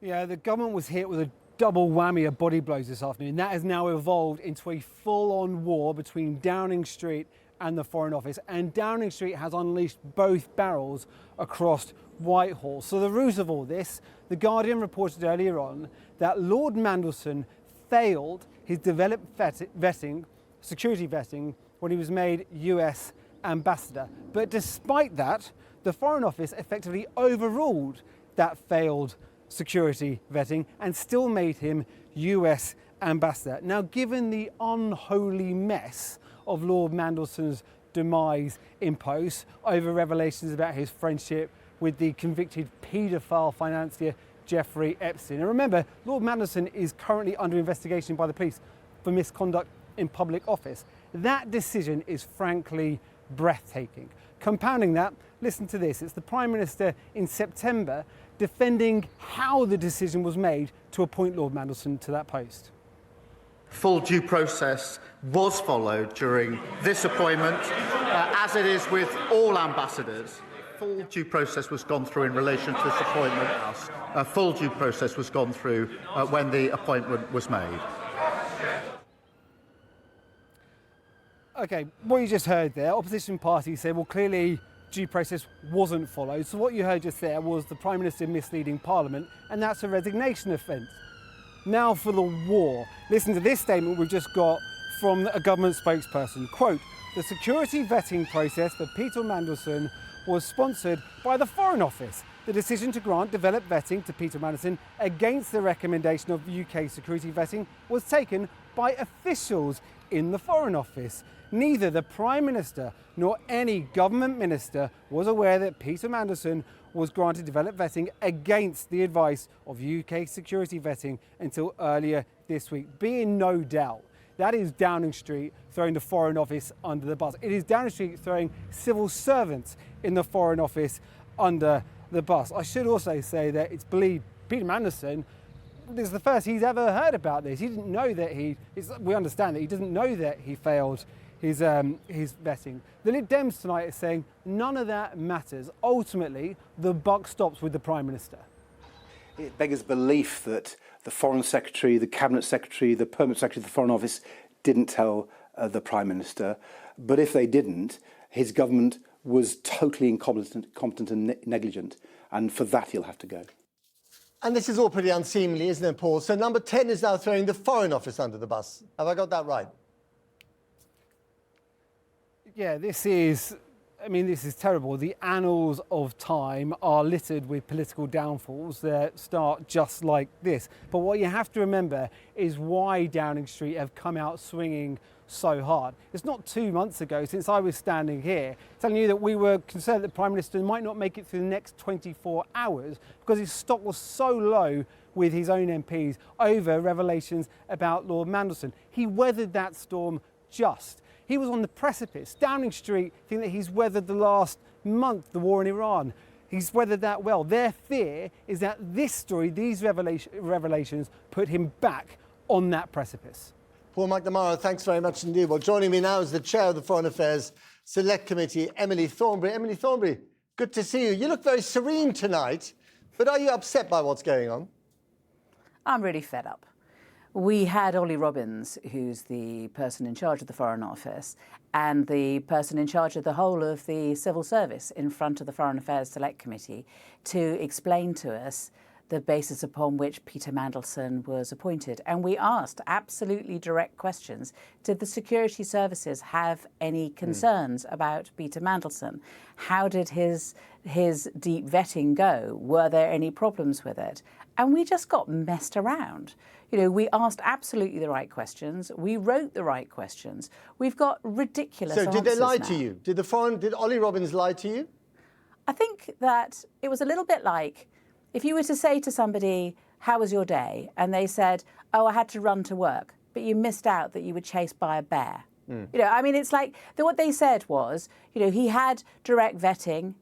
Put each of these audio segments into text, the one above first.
Yeah, the government was hit with a double whammy of body blows this afternoon. That has now evolved into a full-on war between Downing Street and the Foreign Office, and Downing Street has unleashed both barrels across Whitehall. So the roots of all this, The Guardian reported earlier on that Lord Mandelson failed his developed security vetting when he was made US ambassador. But despite that, the Foreign Office effectively overruled that failed security vetting and still made him US ambassador. Now, given the unholy mess of Lord Mandelson's demise in post over revelations about his friendship with the convicted paedophile financier Jeffrey Epstein. And remember, Lord Mandelson is currently under investigation by the police for misconduct in public office. That decision is frankly breathtaking. Compounding that, listen to this. It's the Prime Minister in September defending how the decision was made to appoint Lord Mandelson to that post. Full due process was followed during this appointment, as it is with all ambassadors. Full due process was gone through in relation to this appointment. Full due process was gone through when the appointment was made. OK, what you just heard there, opposition parties say, well, clearly due process wasn't followed. So what you heard just there was the Prime Minister misleading Parliament, and that's a resignation offence. Now for the war. Listen to this statement we've just got from a government spokesperson. Quote, the security vetting process for Peter Mandelson was sponsored by the Foreign Office. The decision to grant developed vetting to Peter Mandelson against the recommendation of UK security vetting was taken by officials in the Foreign Office. Neither the Prime Minister nor any government minister was aware that Peter Mandelson was granted developed vetting against the advice of UK security vetting until earlier this week. Be in no doubt, that is Downing Street throwing the Foreign Office under the bus. It is Downing Street throwing civil servants in the Foreign Office under the bus. I should also say that it's believed Peter Mandelson, this is the first he's ever heard about this. He didn't know that we understand that he doesn't know that he failed his vetting. The Lib Dems tonight are saying none of that matters. Ultimately, the buck stops with the Prime Minister. It beggars belief that the Foreign Secretary, the Cabinet Secretary, the Permanent Secretary of the Foreign Office didn't tell the Prime Minister. But if they didn't, his government was totally incompetent and negligent. And for that, he'll have to go. And this is all pretty unseemly, isn't it, Paul? So number 10 is now throwing the Foreign Office under the bus. Have I got that right? Yeah, this is terrible. The annals of time are littered with political downfalls that start just like this. But what you have to remember is why Downing Street have come out swinging so hard. It's not 2 months ago since I was standing here telling you that we were concerned that the Prime Minister might not make it through the next 24 hours because his stock was so low with his own MPs over revelations about Lord Mandelson. He weathered that storm just. He was on the precipice. Downing Street think that he's weathered the last month, the war in Iran. He's weathered that well. Their fear is that this story, these revelations, put him back on that precipice. Paul McNamara, thanks very much indeed. Well, joining me now is the Chair of the Foreign Affairs Select Committee, Emily Thornberry. Emily Thornberry, good to see you. You look very serene tonight, but are you upset by what's going on? I'm really fed up. We had Ollie Robbins, who's the person in charge of the Foreign Office, and the person in charge of the whole of the civil service in front of the Foreign Affairs Select Committee to explain to us the basis upon which Peter Mandelson was appointed. And we asked absolutely direct questions. Did the security services have any concerns about Peter Mandelson? How did his deep vetting go? Were there any problems with it? And we just got messed around. You know, we asked absolutely the right questions. We wrote the right questions. We've got ridiculous answers. So did they lie now. to you? Did Ollie Robbins lie to you? I think that it was a little bit like if you were to say to somebody, how was your day? And they said, oh, I had to run to work, but you missed out that you were chased by a bear. You know, I mean, it's like what they said was, you know, he had direct vetting,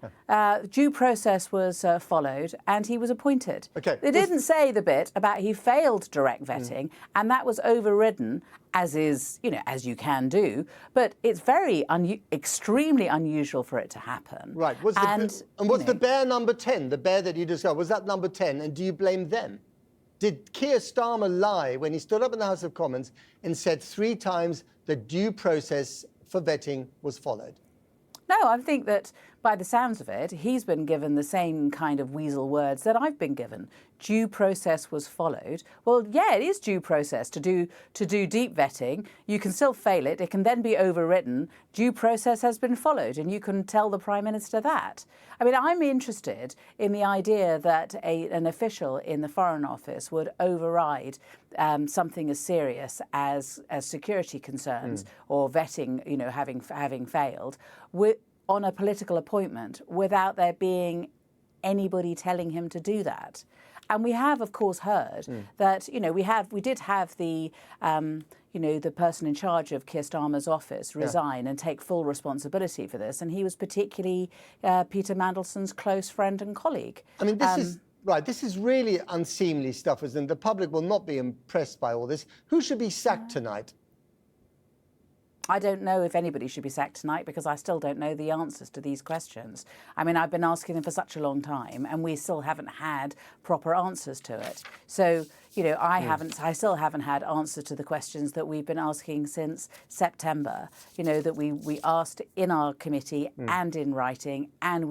due process was followed, and he was appointed. Okay. They didn't say the bit about he failed direct vetting, and that was overridden, as is, you know, as you can do. But it's very extremely unusual for it to happen. Right. Was the bear number 10, the bear that you discussed, was that number 10? And do you blame them? Did Keir Starmer lie when he stood up in the House of Commons and said 3 times the due process for vetting was followed? No, I think that by the sounds of it, he's been given the same kind of weasel words that I've been given. Due process was followed. Well, yeah, it is due process to do deep vetting. You can still fail it. It can then be overwritten. Due process has been followed, and you can tell the Prime Minister that. I mean, I'm interested in the idea that an official in the Foreign Office would override something as serious as security concerns or vetting, you know, having failed, on a political appointment without there being anybody telling him to do that. And we have, of course, heard that, you know, we did have the, you know, the person in charge of Keir Starmer's office resign and take full responsibility for this. And he was particularly Peter Mandelson's close friend and colleague. I mean, this is... Right, this is really unseemly stuff, isn't it? The public will not be impressed by all this. Who should be sacked tonight? I don't know if anybody should be sacked tonight because I still don't know the answers to these questions. I mean, I've been asking them for such a long time and we still haven't had proper answers to it. So, you know, I still haven't had answers to the questions that we've been asking since September, you know, that we asked in our committee and in writing, and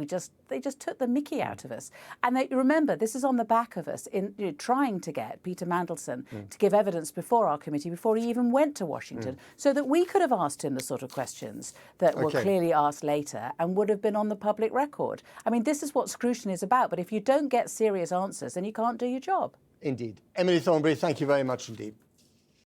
they just took the mickey out of us. And remember, this is on the back of us in trying to get Peter Mandelson to give evidence before our committee before he even went to Washington, so that we could have asked him the sort of questions that were clearly asked later and would have been on the public record. I mean, this is what scrutiny is about. But if you don't get serious answers, then you can't do your job. Indeed. Emily Thornberry, thank you very much indeed.